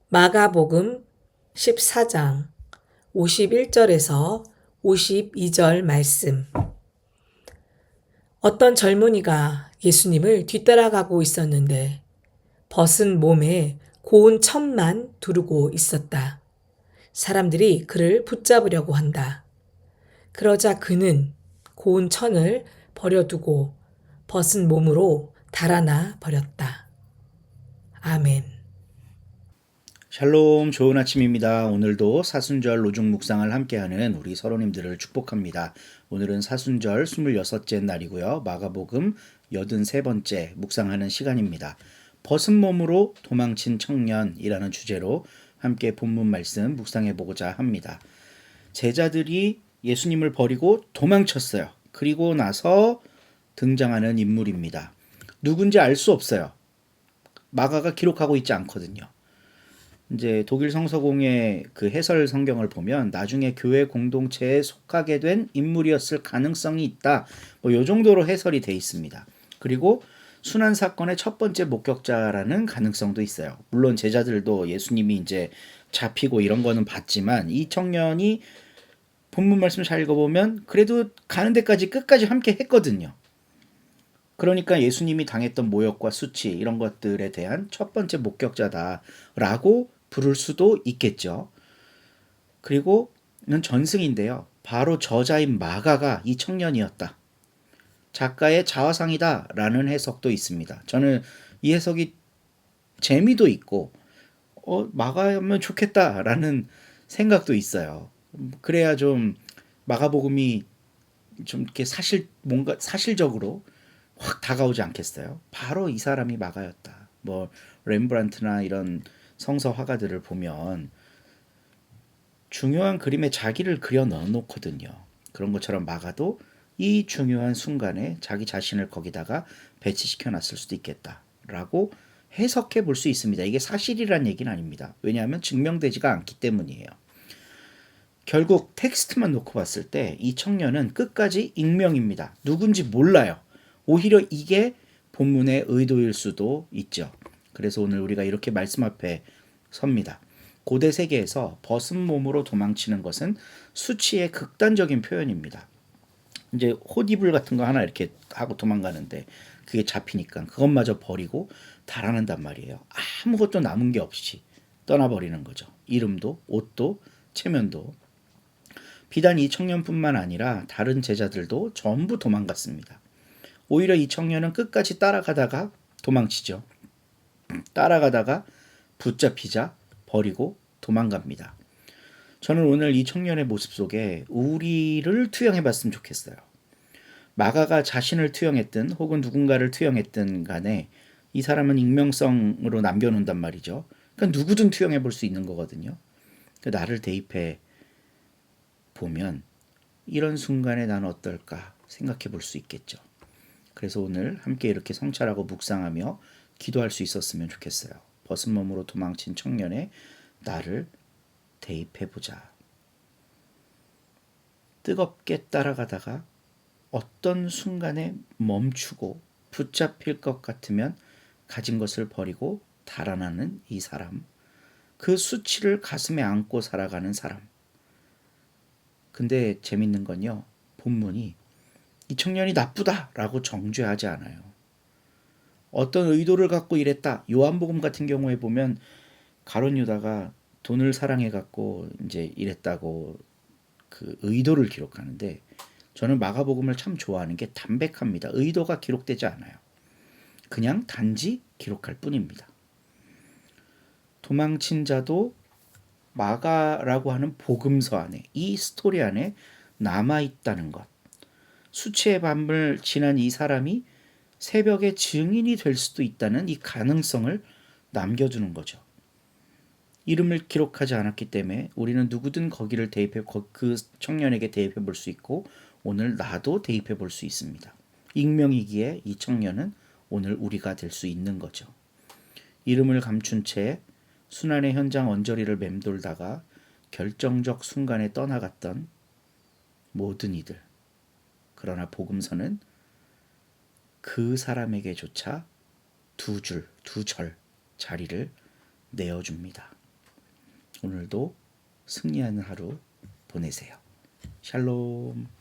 마가복음 14장 51절에서 52절 말씀. 어떤 젊은이가 예수님을 뒤따라가고 있었는데 벗은 몸에 고운 천만 두르고 있었다. 사람들이 그를 붙잡으려고 한다. 그러자 그는 고운 천을 버려두고 벗은 몸으로 달아나 버렸다. 아멘. 샬롬, 좋은 아침입니다. 오늘도 사순절 로중 묵상을 함께하는 우리 서로님들을 축복합니다. 오늘은 사순절 26째 날이고요. 마가복음 83번째 묵상하는 시간입니다. 벗은 몸으로 도망친 청년이라는 주제로 함께 본문 말씀 묵상해보고자 합니다. 제자들이 예수님을 버리고 도망쳤어요. 그리고 나서 등장하는 인물입니다. 누군지 알 수 없어요. 마가가 기록하고 있지 않거든요. 이제 독일 성서공의 그 해설 성경을 보면 나중에 교회 공동체에 속하게 된 인물이었을 가능성이 있다. 요 정도로 해설이 돼 있습니다. 그리고 순환 사건의 첫 번째 목격자라는 가능성도 있어요. 물론 제자들도 예수님이 이제 잡히고 이런 거는 봤지만 이 청년이 본문 말씀 잘 읽어보면 그래도 가는 데까지 끝까지 함께 했거든요. 그러니까 예수님이 당했던 모욕과 수치 이런 것들에 대한 첫 번째 목격자다라고 부를 수도 있겠죠. 그리고 이건 전승인데요. 바로 저자인 마가가 이 청년이었다. 작가의 자화상이다 라는 해석도 있습니다. 저는 이 해석이 재미도 있고 마가면 좋겠다 라는 생각도 있어요. 그래야 좀 마가복음이 좀 이렇게 뭔가 사실적으로 확 다가오지 않겠어요? 바로 이 사람이 마가였다. 뭐 렘브란트나 이런 성서 화가들을 보면 중요한 그림에 자기를 그려 넣어놓거든요. 그런 것처럼 마가도 이 중요한 순간에 자기 자신을 거기다가 배치시켜 놨을 수도 있겠다라고 해석해 볼 수 있습니다. 이게 사실이란 얘기는 아닙니다. 왜냐하면 증명되지가 않기 때문이에요. 결국 텍스트만 놓고 봤을 때 이 청년은 끝까지 익명입니다. 누군지 몰라요. 오히려 이게 본문의 의도일 수도 있죠. 그래서 오늘 우리가 이렇게 말씀 앞에 섭니다. 고대 세계에서 벗은 몸으로 도망치는 것은 수치의 극단적인 표현입니다. 이제 옷이불 같은 거 하나 이렇게 하고 도망가는데 그게 잡히니까 그것마저 버리고 달아난단 말이에요. 아무것도 남은 게 없이 떠나버리는 거죠. 이름도 옷도 체면도. 비단 이 청년뿐만 아니라 다른 제자들도 전부 도망갔습니다. 오히려 이 청년은 끝까지 따라가다가 도망치죠. 따라가다가 붙잡히자 버리고 도망갑니다. 저는 오늘 이 청년의 모습 속에 우리를 투영해 봤으면 좋겠어요. 마가가 자신을 투영했든 혹은 누군가를 투영했든 간에 이 사람은 익명성으로 남겨놓는단 말이죠. 그러니까 누구든 투영해 볼 수 있는 거거든요. 나를 대입해 보면 이런 순간에 나는 어떨까 생각해 볼 수 있겠죠. 그래서 오늘 함께 이렇게 성찰하고 묵상하며 기도할 수 있었으면 좋겠어요. 벗은 몸으로 도망친 청년의 나를 대입해보자. 뜨겁게 따라가다가 어떤 순간에 멈추고 붙잡힐 것 같으면 가진 것을 버리고 달아나는 이 사람. 그 수치를 가슴에 안고 살아가는 사람. 근데 재밌는 건요. 본문이 이 청년이 나쁘다라고 정죄하지 않아요. 어떤 의도를 갖고 이랬다. 요한복음 같은 경우에 보면 가룟 유다가 돈을 사랑해 갖고 이제 이랬다고 그 의도를 기록하는데 저는 마가복음을 참 좋아하는 게 담백합니다. 의도가 기록되지 않아요. 그냥 단지 기록할 뿐입니다. 도망친 자도 마가라고 하는 복음서 안에 이 스토리 안에 남아있다는 것. 수치의 밤을 지난 이 사람이 새벽에 증인이 될 수도 있다는 이 가능성을 남겨두는 거죠. 이름을 기록하지 않았기 때문에 우리는 누구든 거기를 대입해 그 청년에게 대입해 볼 수 있고 오늘 나도 대입해 볼 수 있습니다. 익명이기에 이 청년은 오늘 우리가 될 수 있는 거죠. 이름을 감춘 채 순환의 현장 언저리를 맴돌다가 결정적 순간에 떠나갔던 모든 이들. 그러나 복음서는 그 사람에게조차 두 절 자리를 내어줍니다. 오늘도 승리하는 하루 보내세요. 샬롬.